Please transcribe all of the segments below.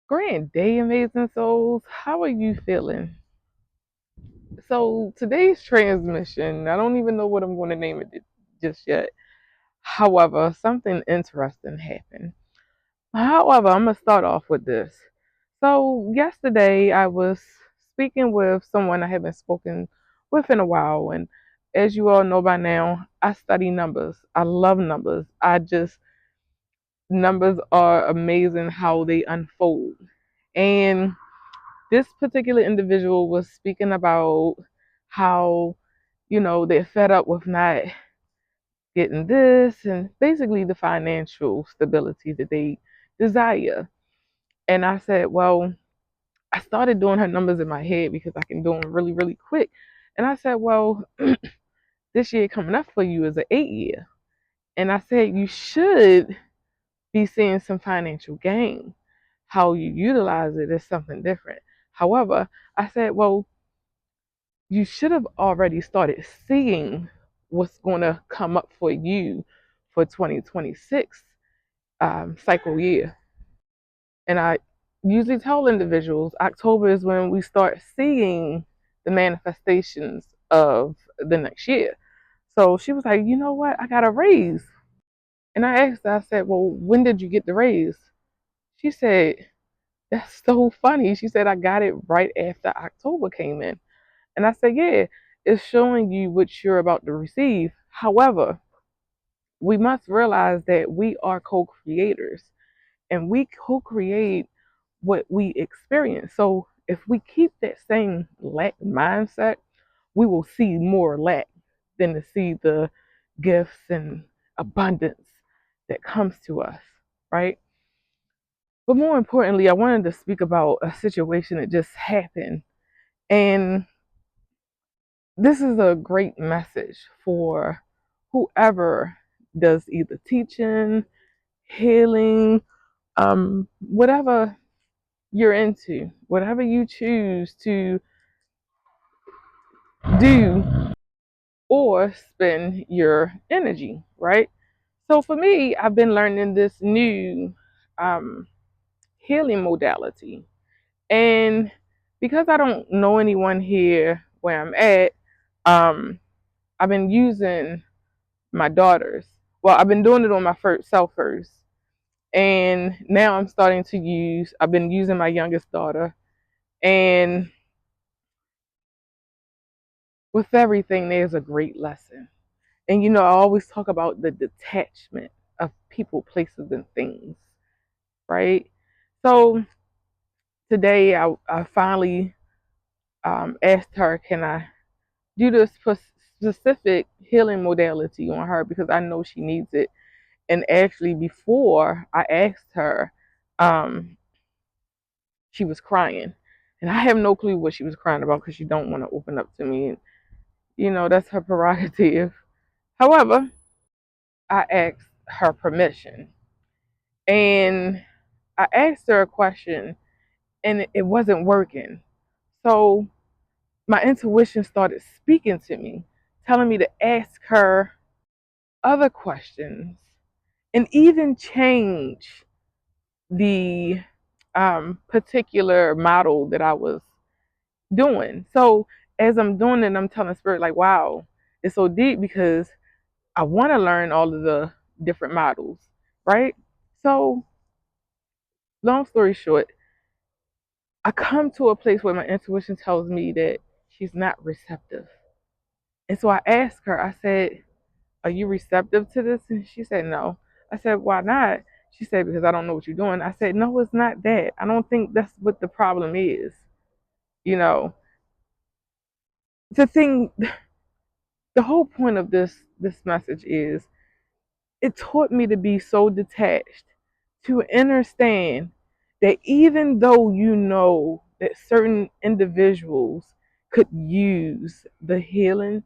Grand day, amazing souls. How are you feeling? So, today's transmission, I don't even know what I'm going to name it just yet. However, something interesting happened. However, I'm going to start off with this. So, yesterday I was speaking with someone I haven't spoken with in a while. And as you all know by now, I study numbers. I love numbers. Numbers are amazing how they unfold. And this particular individual was speaking about how, they're fed up with not getting this and basically the financial stability that they desire. And I said, well, I started doing her numbers in my head because I can do them really, really quick. And I said, well, this year coming up for you is an 8 year. And I said, you should be seeing some financial gain. How you utilize it is something different. However, I said, well, you should have already started seeing what's going to come up for you for 2026 cycle year. And I usually tell individuals October is when we start seeing the manifestations of the next year. So she was like, you know what? I got a raise. And I asked her, I said, well, when did you get the raise? She said, that's so funny. She said, I got it right after October came in. And I said, yeah, it's showing you what you're about to receive. However, we must realize that we are co creators and we co create what we experience. So if we keep that same lack mindset, we will see more lack than to see the gifts and abundance that comes to us, right? But more importantly, I wanted to speak about a situation that just happened. And this is a great message for whoever does either teaching, healing, whatever you're into, whatever you choose to do or spend your energy, right? So for me, I've been learning this new um, healing modality. And because I don't know anyone here where I'm at, um, I've been using my daughters. Well, I've been doing it on my first self first. And now I've been using my youngest daughter. And with everything, there's a great lesson. And I always talk about the detachment of people, places, and things, right? So today I finally asked her, can I do this specific healing modality on her because I know she needs it. And actually, before I asked her, um, she was crying, and I have no clue what she was crying about because she don't want to open up to me. And that's her prerogative. However, I asked her permission, and I asked her a question, and it wasn't working. So my intuition started speaking to me, telling me to ask her other questions and even change the particular model that I was doing. So as I'm doing it, I'm telling Spirit, like, wow, it's so deep because I want to learn all of the different models, right? So, long story short, I come to a place where my intuition tells me that she's not receptive. And so I asked her, I said, are you receptive to this? And she said, no. I said, why not? She said, because I don't know what you're doing. I said, no, it's not that. I don't think that's what the problem is. You know, the thing, the whole point of this message is it taught me to be so detached, to understand that even though you know that certain individuals could use the healing,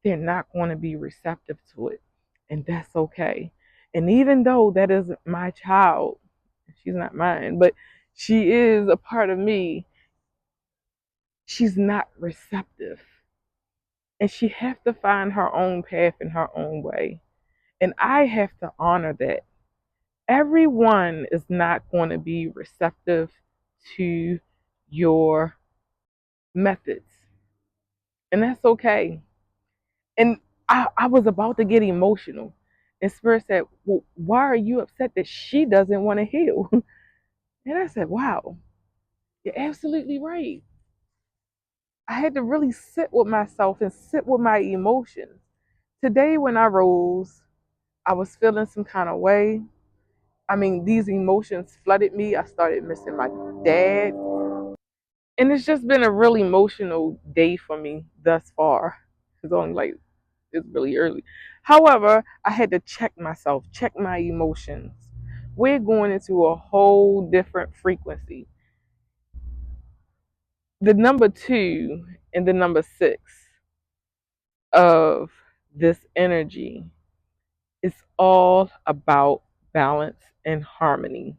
they're not going to be receptive to it. And that's okay. And even though that isn't my child, she's not mine, but she is a part of me, she's not receptive. And she has to find her own path in her own way. And I have to honor that. Everyone is not going to be receptive to your methods. And that's okay. And I was about to get emotional. And Spirit said, well, why are you upset that she doesn't want to heal? And I said, wow, you're absolutely right. I had to really sit with myself and sit with my emotions. Today, when I rose, I was feeling some kind of way. I mean, these emotions flooded me. I started missing my dad. And it's just been a really emotional day for me thus far. It's only like, it's really early. However, I had to check myself, check my emotions. We're going into a whole different frequency. The number 2 and the number 6 of this energy is all about balance and harmony.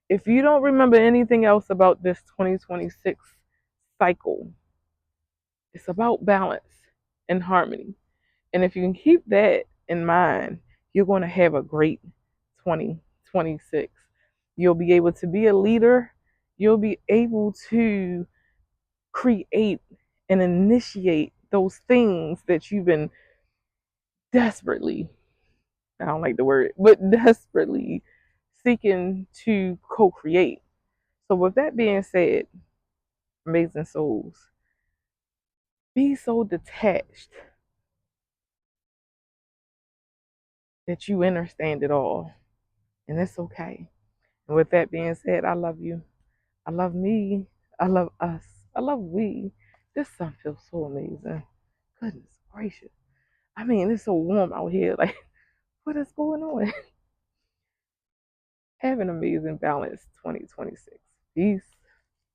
If you don't remember anything else about this 2026 cycle, it's about balance and harmony. And if you can keep that in mind, you're going to have a great 2026. You'll be able to be a leader. You'll be able to create and initiate those things that you've been desperately, I don't like the word, but desperately seeking to co create. So, with that being said, amazing souls, be so detached that you understand it all. And it's okay. And with that being said, I love you. I love me. I love us. I love we. This sun feels so amazing. Goodness gracious. I mean, it's so warm out here. Like, what is going on? Have an amazing, balanced 2026. Peace.